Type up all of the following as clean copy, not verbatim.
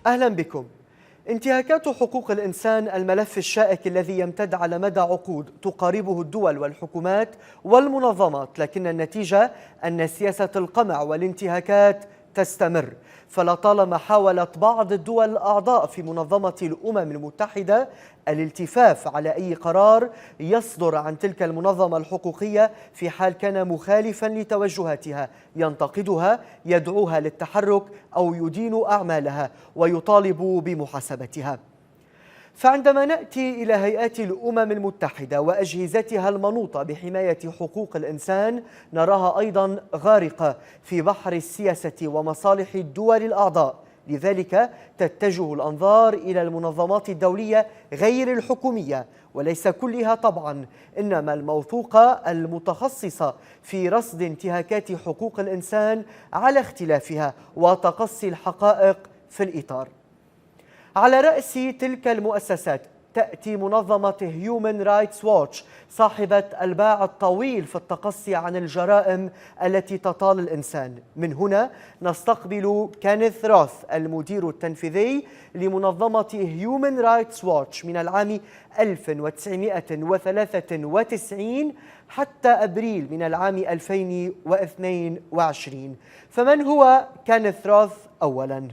أهلا بكم. انتهاكات حقوق الإنسان الملف الشائك الذي يمتد على مدى عقود تقاربه الدول والحكومات والمنظمات، لكن النتيجة أن سياسة القمع والانتهاكات تستمر. فلطالما حاولت بعض الدول الأعضاء في منظمة الأمم المتحدة الالتفاف على أي قرار يصدر عن تلك المنظمة الحقوقية في حال كان مخالفا لتوجهاتها، ينتقدها، يدعوها للتحرك أو يدين أعمالها ويطالب بمحاسبتها. فعندما نأتي إلى هيئات الأمم المتحدة وأجهزتها المنوطة بحماية حقوق الإنسان، نراها أيضا غارقة في بحر السياسة ومصالح الدول الأعضاء. لذلك تتجه الأنظار إلى المنظمات الدولية غير الحكومية، وليس كلها طبعا، إنما الموثوقة المتخصصة في رصد انتهاكات حقوق الإنسان على اختلافها وتقصي الحقائق في الإطار. على رأس تلك المؤسسات تأتي منظمة هيومن رايتس واتش، صاحبة الباع الطويل في التقصي عن الجرائم التي تطال الإنسان. من هنا نستقبل كينيث المدير التنفيذي لمنظمة هيومن رايتس واتش من العام 1993 حتى أبريل من العام 2022. فمن هو كينيث أولاً؟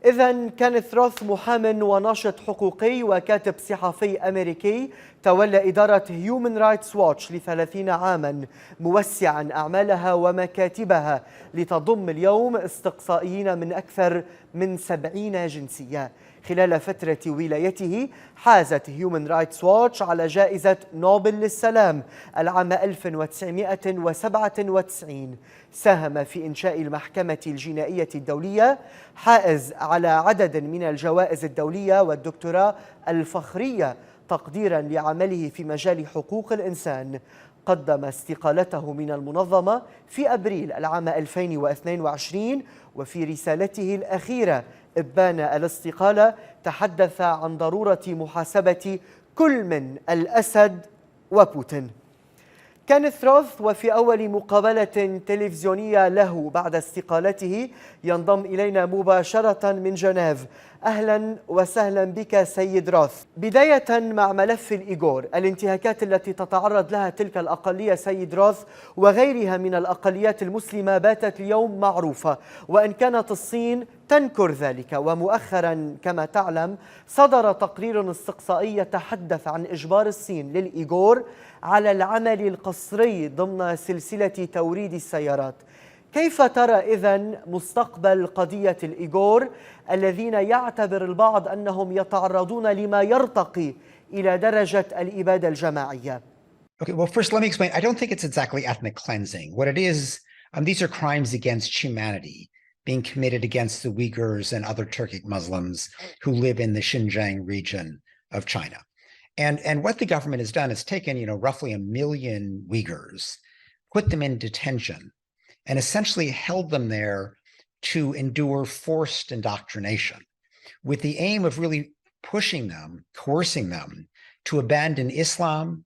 إذن كينيث محام وناشط حقوقي وكاتب صحفي أمريكي، تولى إدارة هيومن رايتس واتش ل30 عاما، موسعا أعمالها ومكاتبها لتضم اليوم استقصائيين من أكثر من 70 جنسية. خلال فترة ولايته حازت هيومن رايتس واتش على جائزة نوبل للسلام العام 1997. ساهم في إنشاء المحكمة الجنائية الدولية، حائز على عدد من الجوائز الدولية والدكتوراه الفخرية تقديرا لعمله في مجال حقوق الإنسان. قدم استقالته من المنظمة في أبريل العام 2022، وفي رسالته الأخيرة إبان الاستقالة تحدث عن ضرورة محاسبة كل من الأسد وبوتين. كينيث وفي أول مقابلة تلفزيونية له بعد استقالته ينضم إلينا مباشرة من جنيف. أهلا وسهلا بك سيد بداية مع ملف الإيغور، الانتهاكات التي تتعرض لها تلك الأقلية سيد وغيرها من الأقليات المسلمة باتت اليوم معروفة، وإن كانت الصين تنكر ذلك. ومؤخرا كما تعلم صدر تقرير استقصائي يتحدث عن إجبار الصين للإيغور على العمل القسري ضمن سلسلة توريد السيارات. كيف ترى إذن مستقبل قضية الإيغور الذين يعتبر البعض أنهم يتعرضون لما يرتقي إلى درجة الإبادة الجماعية؟ Okay, well, first let me explain. I don't think it's exactly ethnic cleansing. What it is, these are crimes against humanity being committed against the Uyghurs and other Turkic Muslims who live in the Xinjiang region of China. And what the government has done is taken, roughly 1 million Uyghurs, put them in detention, and essentially held them there to endure forced indoctrination with the aim of really pushing them, coercing them to abandon Islam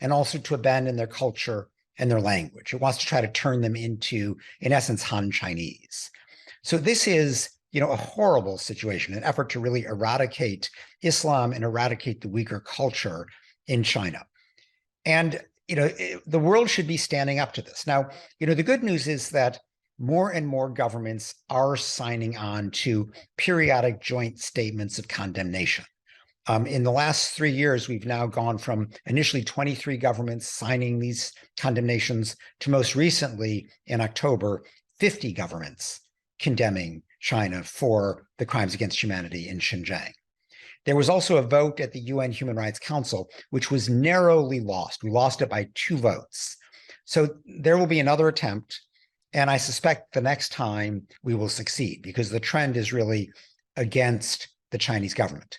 and also to abandon their culture and their language. It wants to try to turn them into, in essence, Han Chinese. So this is, a horrible situation, an effort to really eradicate Islam and eradicate the Uyghur culture in China. And, the world should be standing up to this. Now, the good news is that more and more governments are signing on to periodic joint statements of condemnation. In the last 3 years, we've now gone from initially 23 governments signing these condemnations to most recently in October, 50 governments condemning China for the crimes against humanity in Xinjiang. There was also a vote at the UN Human Rights Council, which was narrowly lost. We lost it by 2 votes. So there will be another attempt, and I suspect the next time we will succeed because the trend is really against the Chinese government.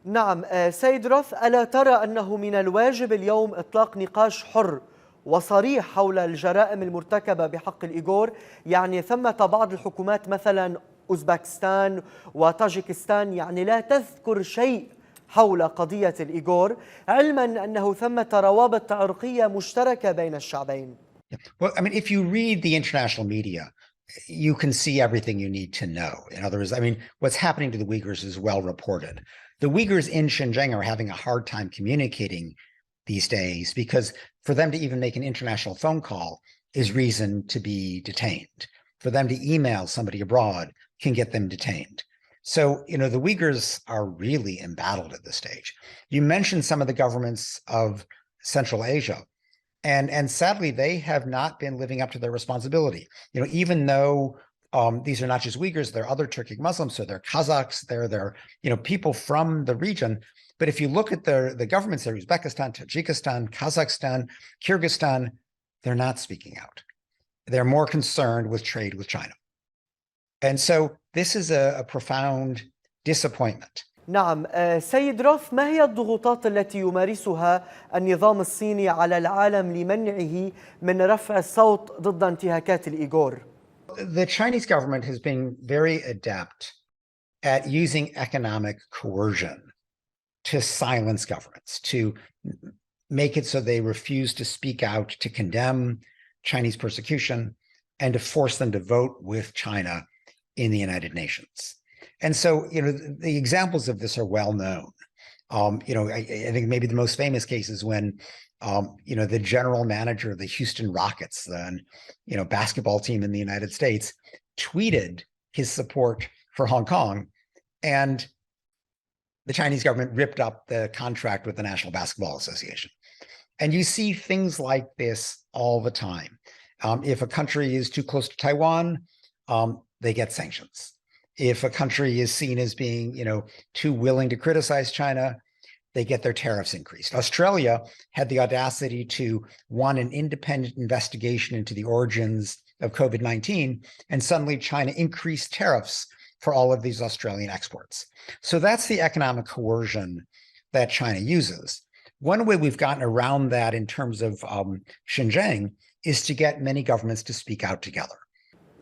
نعم سيد ألا ترى أنه من الواجب اليوم إطلاق نقاش حر وصريح حول الجرائم المرتكبة بحق الإيغور؟ يعني ثمة بعض الحكومات مثلا أوزبكستان وطاجيكستان لا تذكر شيء حول قضية الإيغور، علما أنه ثمة روابط عرقية مشتركة بين الشعبين. Well, if you read the international media, you can see everything you need to know. In other words, I mean, what's happening to the Uyghurs is well reported. The Uyghurs in Xinjiang are having a hard time communicating these days because for them to even make an international phone call is reason to be detained. For them to email somebody abroad can get them detained. So, the Uyghurs are really embattled at this stage. You mentioned some of the governments of Central Asia, and sadly, they have not been living up to their responsibility. Even though these are not just Uyghurs, they're other Turkic Muslims, so they're Kazakhs, they're people from the region. But if you look at the governments there, Uzbekistan, Tajikistan, Kazakhstan, Kyrgyzstan, they're not speaking out. They're more concerned with trade with China. And so this is a profound disappointment. نعم سيد روث، ما هي الضغوطات التي يمارسها النظام الصيني على العالم لمنعه من رفع الصوت ضد انتهاكات الإيغور؟ The Chinese government has been very adept at using economic coercion to silence governments, to make it so they refuse to speak out, to condemn Chinese persecution, and to force them to vote with China in the United Nations. And so, the examples of this are well known. I think maybe the most famous case is when, the general manager of the Houston Rockets, the, basketball team in the United States, tweeted his support for Hong Kong, and the Chinese government ripped up the contract with the National Basketball Association. And you see things like this all the time. If a country is too close to Taiwan, they get sanctions. If a country is seen as being, too willing to criticize China, they get their tariffs increased. Australia had the audacity to want an independent investigation into the origins of COVID-19, and suddenly China increased tariffs for all of these Australian exports. So that's the economic coercion that China uses. One way we've gotten around that in terms of Xinjiang is to get many governments to speak out together.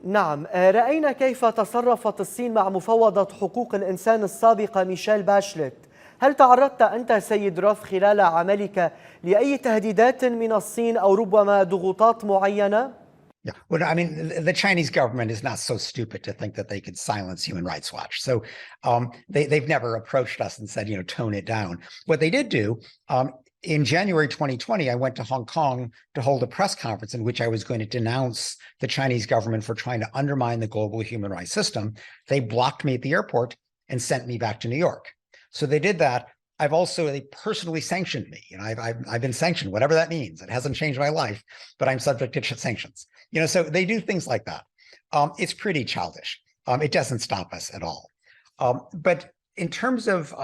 نعم، رأينا كيف تصرفت الصين مع مفوضة حقوق الإنسان السابقة ميشيل باشلت. هل تعرضت أنت سيد روث خلال عملك لأي تهديدات من الصين أو ربما ضغوطات معينة؟ Yeah, well, I mean, the Chinese government is not so stupid to think that they could silence Human Rights Watch. So they've never approached us and said, tone it down. What they did do, in January 2020, I went to Hong Kong to hold a press conference in which I was going to denounce the Chinese government for trying to undermine the global human rights system. They blocked me at the airport and sent me back to New York. So they did that. They personally sanctioned me. I've been sanctioned, whatever that means. It hasn't changed my life, but I'm subject to sanctions. So they do things like that. It's pretty childish. It doesn't stop us at all. But in terms of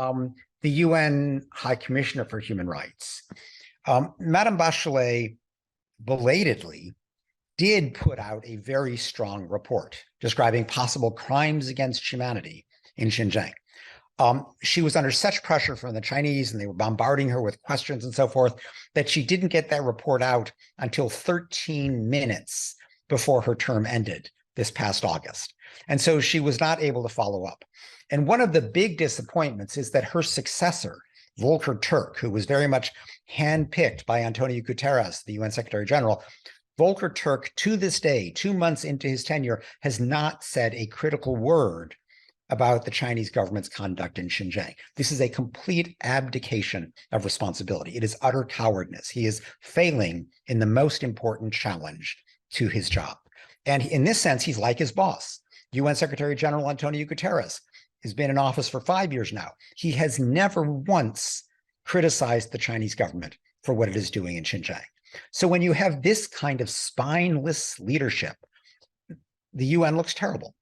the UN High Commissioner for Human Rights, Madame Bachelet belatedly did put out a very strong report describing possible crimes against humanity in Xinjiang. She was under such pressure from the Chinese, and they were bombarding her with questions and so forth, that she didn't get that report out until 13 minutes before her term ended this past August. And so she was not able to follow up. And one of the big disappointments is that her successor, Volker Turk, who was very much handpicked by Antonio Guterres, the UN Secretary General, Volker Turk, to this day, 2 months into his tenure, has not said a critical word about the Chinese government's conduct in Xinjiang. This is a complete abdication of responsibility. It is utter cowardness. He is failing in the most important challenge to his job. And in this sense, he's like his boss. UN Secretary General Antonio Guterres has been in office for 5 years now. He has never once criticized the Chinese government for what it is doing in Xinjiang. So when you have this kind of spineless leadership, the UN looks terrible.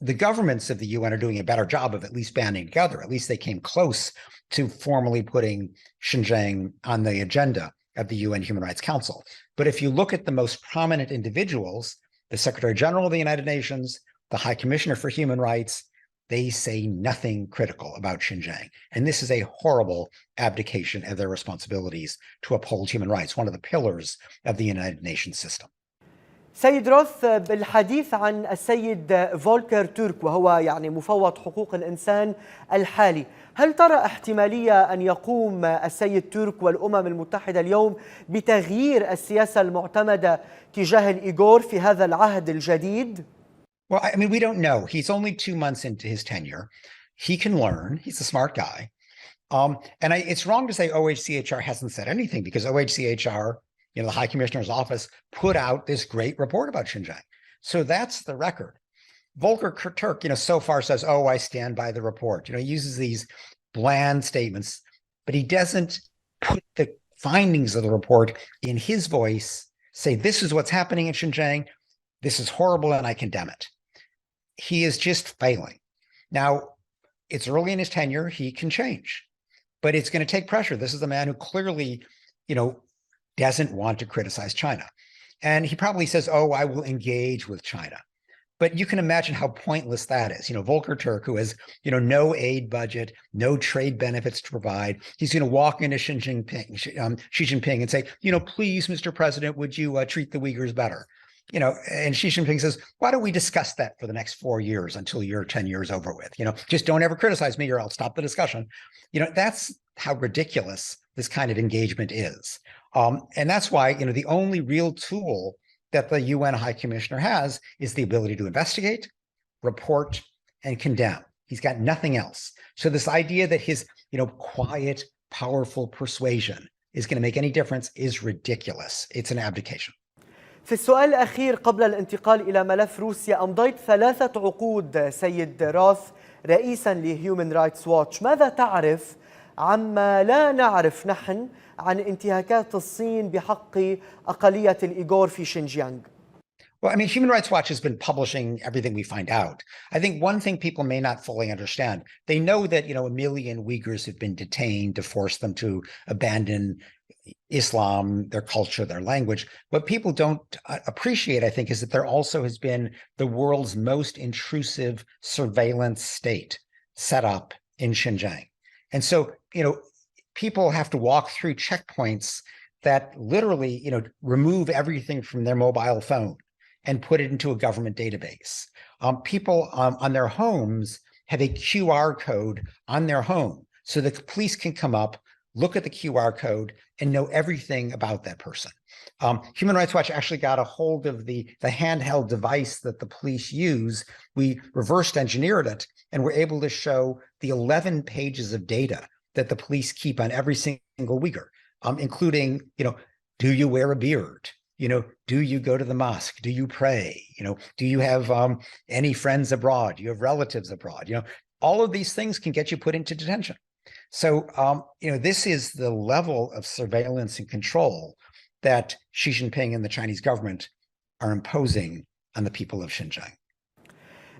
The governments of the UN are doing a better job of at least banding together. At least they came close to formally putting Xinjiang on the agenda of the UN Human Rights Council. But if you look at the most prominent individuals, the Secretary General of the United Nations, the High Commissioner for Human Rights, they say nothing critical about Xinjiang. And this is a horrible abdication of their responsibilities to uphold human rights, one of the pillars of the United Nations system. سيد روث، بالحديث عن السيد فولكر تورك وهو يعني مفوض حقوق الإنسان الحالي، هل ترى احتمالية أن يقوم السيد تورك والأمم المتحدة اليوم بتغيير السياسة المعتمدة تجاه الإيغور في هذا العهد الجديد؟ Well, I mean, we don't know. He's only 2 months into his tenure. He can learn. He's a smart guy. It's wrong to say OHCHR hasn't said anything, because OHCHR, the High Commissioner's office, put out this great report about Xinjiang. So that's the record. Volker Turk, so far says, "Oh, I stand by the report." He uses these bland statements, but he doesn't put the findings of the report in his voice, say, "This is what's happening in Xinjiang. This is horrible, and I condemn it." He is just failing. Now, it's early in his tenure. He can change, but it's going to take pressure. This is a man who clearly, doesn't want to criticize China. And he probably says, "Oh, I will engage with China." But you can imagine how pointless that is. Volker Turk, who has, no aid budget, no trade benefits to provide. He's going to walk into Xi Jinping and say, "Please, Mr. President, would you treat the Uyghurs better?" And Xi Jinping says, "Why don't we discuss that for the next 4 years until your tenure is over with? Just don't ever criticize me or I'll stop the discussion." That's how ridiculous this kind of engagement is. And that's why, the only real tool that the UN High Commissioner has is the ability to investigate, report, and condemn. He's got nothing else. So this idea that his, quiet, powerful persuasion is going to make any difference is ridiculous. It's an abdication. في السؤال الأخير قبل الانتقال إلى ملف روسيا، أمضيت 3 عقود سيد روث رئيساً لهيومن رايتس واتش. ماذا تعرف عما لا نعرف نحن عن انتهاكات الصين بحق أقلية الإيغور في شينجيانغ؟ Well, I mean, Human Rights Watch has been publishing everything we find out. I think one thing people may not fully understand, they know that, 1 million Uyghurs have been detained to force them to abandon Islam, their culture, their language. What people don't appreciate, I think, is that there also has been the world's most intrusive surveillance state set up in Xinjiang. And so, people have to walk through checkpoints that literally, remove everything from their mobile phone and put it into a government database. People on their homes have a QR code on their home, so the police can come up, look at the QR code, and know everything about that person. Human Rights Watch actually got a hold of the handheld device that the police use. We reversed engineered it, and we're able to show the 11 pages of data that the police keep on every single Uyghur, including, do you wear a beard? Do you go to the mosque? Do you pray? Do you have any friends abroad? Do you have relatives abroad? All of these things can get you put into detention. So, this is the level of surveillance and control that Xi Jinping and the Chinese government are imposing on the people of Xinjiang.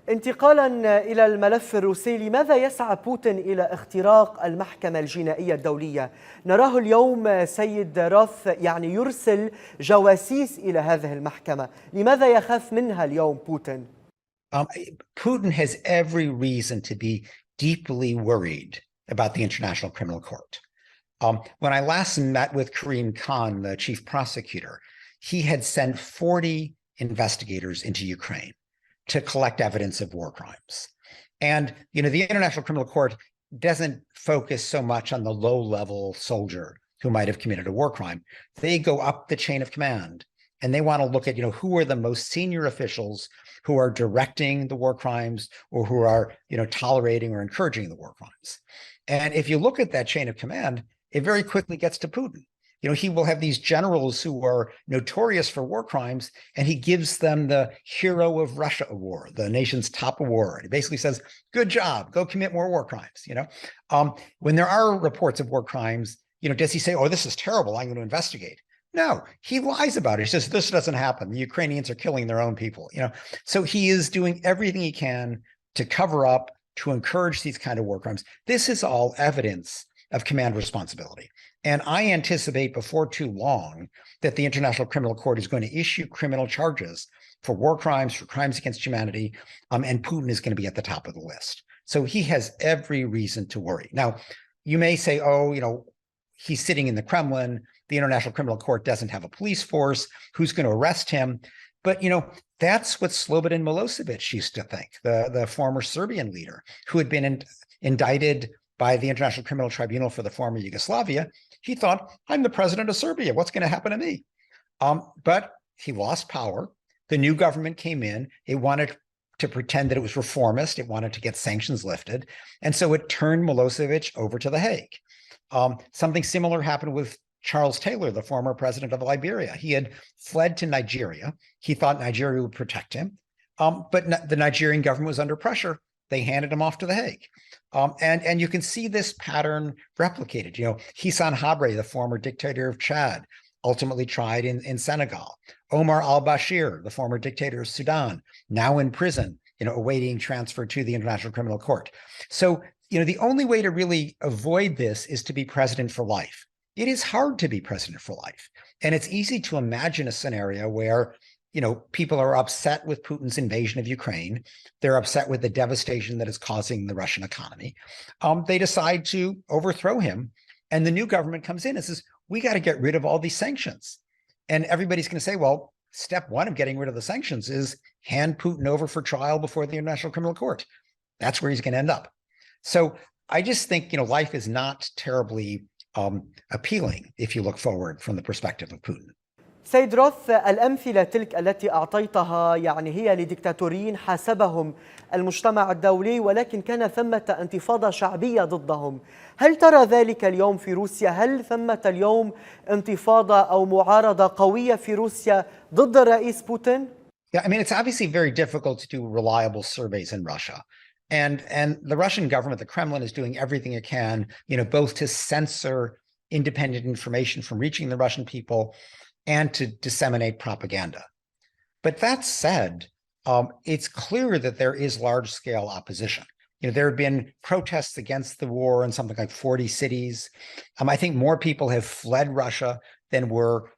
انتقالا إلى الملف الروسي، لماذا يسعى بوتين إلى اختراق المحكمة الجنائية الدولية؟ نراه اليوم سيد روث يرسل جواسيس إلى هذه المحكمة. لماذا يخاف منها اليوم بوتين؟ Putin has every reason to be deeply worried about the International Criminal Court. When I last met with Karim Khan, the chief prosecutor, he had sent 40 investigators into Ukraine to collect evidence of war crimes. And, the International Criminal Court doesn't focus so much on the low-level soldier who might have committed a war crime. They go up the chain of command, and they want to look at, who are the most senior officials who are directing the war crimes, or who are, tolerating or encouraging the war crimes. And if you look at that chain of command, it very quickly gets to Putin. He will have these generals who are notorious for war crimes, and he gives them the Hero of Russia Award, the nation's top award. He basically says, "Good job, go commit more war crimes." When there are reports of war crimes, does he say, "Oh, this is terrible, I'm going to investigate"? No, he lies about it. He says, "This doesn't happen. The Ukrainians are killing their own people." So he is doing everything he can to cover up, to encourage these kind of war crimes. This is all evidence of command responsibility. And I anticipate before too long that the International Criminal Court is going to issue criminal charges for war crimes, for crimes against humanity, and Putin is going to be at the top of the list. So he has every reason to worry. Now, you may say, "Oh, he's sitting in the Kremlin. The International Criminal Court doesn't have a police force. Who's going to arrest him?" But, that's what Slobodan Milosevic used to think, the former Serbian leader who had been indicted by the International Criminal Tribunal for the former Yugoslavia. He thought, I'm the president of Serbia. What's going to happen to me? But he lost power. The new government came in. It wanted to pretend that it was reformist. It wanted to get sanctions lifted. And so it turned Milosevic over to The Hague. Something similar happened with Charles Taylor, the former president of Liberia. He had fled to Nigeria. He thought Nigeria would protect him. But the Nigerian government was under pressure. They handed him off to The Hague. And you can see this pattern replicated. Hissan Habre, the former dictator of Chad, ultimately tried in Senegal. Omar al-Bashir, the former dictator of Sudan, now in prison, awaiting transfer to the International Criminal Court. So, the only way to really avoid this is to be president for life. It is hard to be president for life. And it's easy to imagine a scenario where, people are upset with Putin's invasion of Ukraine. They're upset with the devastation that is causing the Russian economy. They decide to overthrow him. And the new government comes in and says, we got to get rid of all these sanctions. And everybody's going to say, well, step one of getting rid of the sanctions is hand Putin over for trial before the International Criminal Court. That's where he's going to end up. So I just think, life is not terribly appealing if you look forward from the perspective of Putin. سيد روث، الأمثلة تلك التي أعطيتها هي لديكتاتوريين حاسبهم المجتمع الدولي، ولكن كان ثمة انتفاضة شعبية ضدهم. هل ترى ذلك اليوم في روسيا؟ هل ثمة اليوم انتفاضة أو معارضة قوية في روسيا ضد الرئيس بوتين؟ Yeah, I mean, it's obviously very difficult to do reliable surveys in Russia. And the Russian government, the Kremlin, is doing everything it can, both to censor independent information from reaching the Russian people and to disseminate propaganda. But that said, it's clear that there is large-scale opposition. There have been protests against the war in something like 40 cities. I think more people have fled Russia than were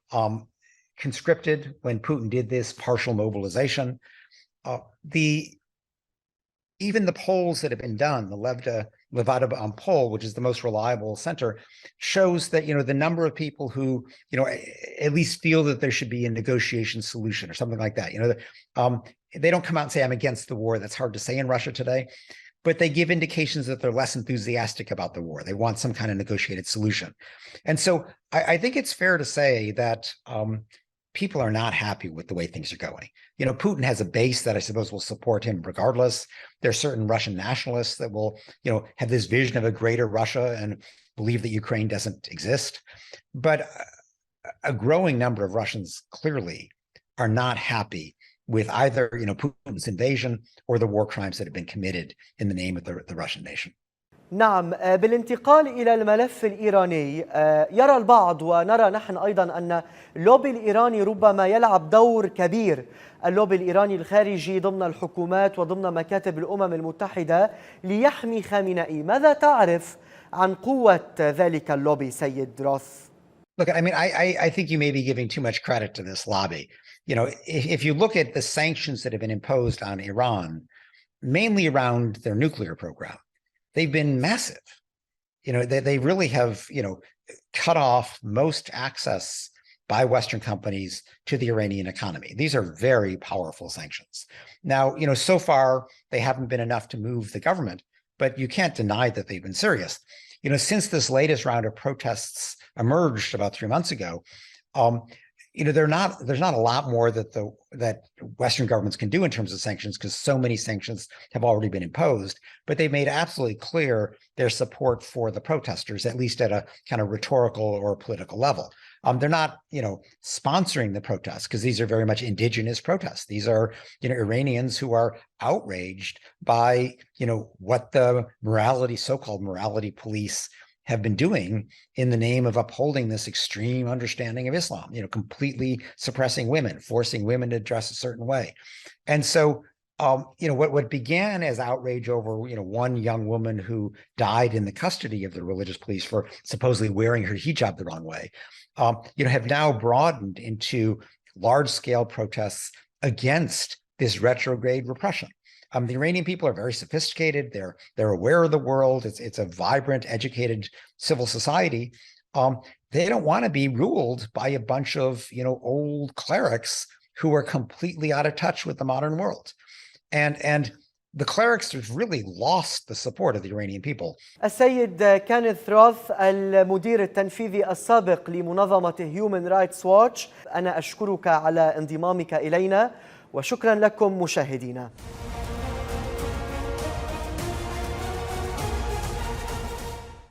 conscripted when Putin did this partial mobilization. Even the polls that have been done, the Levada poll, which is the most reliable center, shows that, the number of people who, at least feel that there should be a negotiation solution or something like that. They don't come out and say, I'm against the war. That's hard to say in Russia today. But they give indications that they're less enthusiastic about the war. They want some kind of negotiated solution. And so I think it's fair to say that people are not happy with the way things are going. Putin has a base that I suppose will support him regardless. There are certain Russian nationalists that will, have this vision of a greater Russia and believe that Ukraine doesn't exist. But a growing number of Russians clearly are not happy with either, Putin's invasion or the war crimes that have been committed in the name of the Russian nation. نعم، بالانتقال إلى الملف الإيراني، يرى البعض ونرى نحن أيضا أن اللوبي الإيراني ربما يلعب دور كبير، اللوبي الإيراني الخارجي ضمن الحكومات وضمن مكاتب الأمم المتحدة ليحمي خامنئي. ماذا تعرف عن قوة ذلك اللوبي سيد روث؟ Look, I mean, I think you may be giving too much credit to this lobby. If you look at the sanctions that have been imposed on Iran, mainly around their nuclear program, they've been massive. They really have, cut off most access by Western companies to the Iranian economy. These are very powerful sanctions. Now, so far they haven't been enough to move the government, but you can't deny that they've been serious. Since this latest round of protests emerged about 3 months ago, there's not a lot more that Western governments can do in terms of sanctions because so many sanctions have already been imposed, but they've made absolutely clear their support for the protesters, at least at a kind of rhetorical or political level. They're not, sponsoring the protests because these are very much indigenous protests. These are, Iranians who are outraged by, what the so-called morality police have been doing in the name of upholding this extreme understanding of Islam, completely suppressing women, forcing women to dress a certain way. And so, what began as outrage over, one young woman who died in the custody of the religious police for supposedly wearing her hijab the wrong way, have now broadened into large-scale protests against this retrograde repression. The Iranian people are very sophisticated. They're aware of the world. It's a vibrant, educated civil society. They don't want to be ruled by a bunch of, old clerics who are completely out of touch with the modern world. And the clerics have really lost the support of the Iranian people. السيد كينيث روث المدير التنفيذي السابق لمنظمة هيومن رايتس واتش، أنا أشكرك على انضمامك إلينا وشكرا لكم مشاهدينا.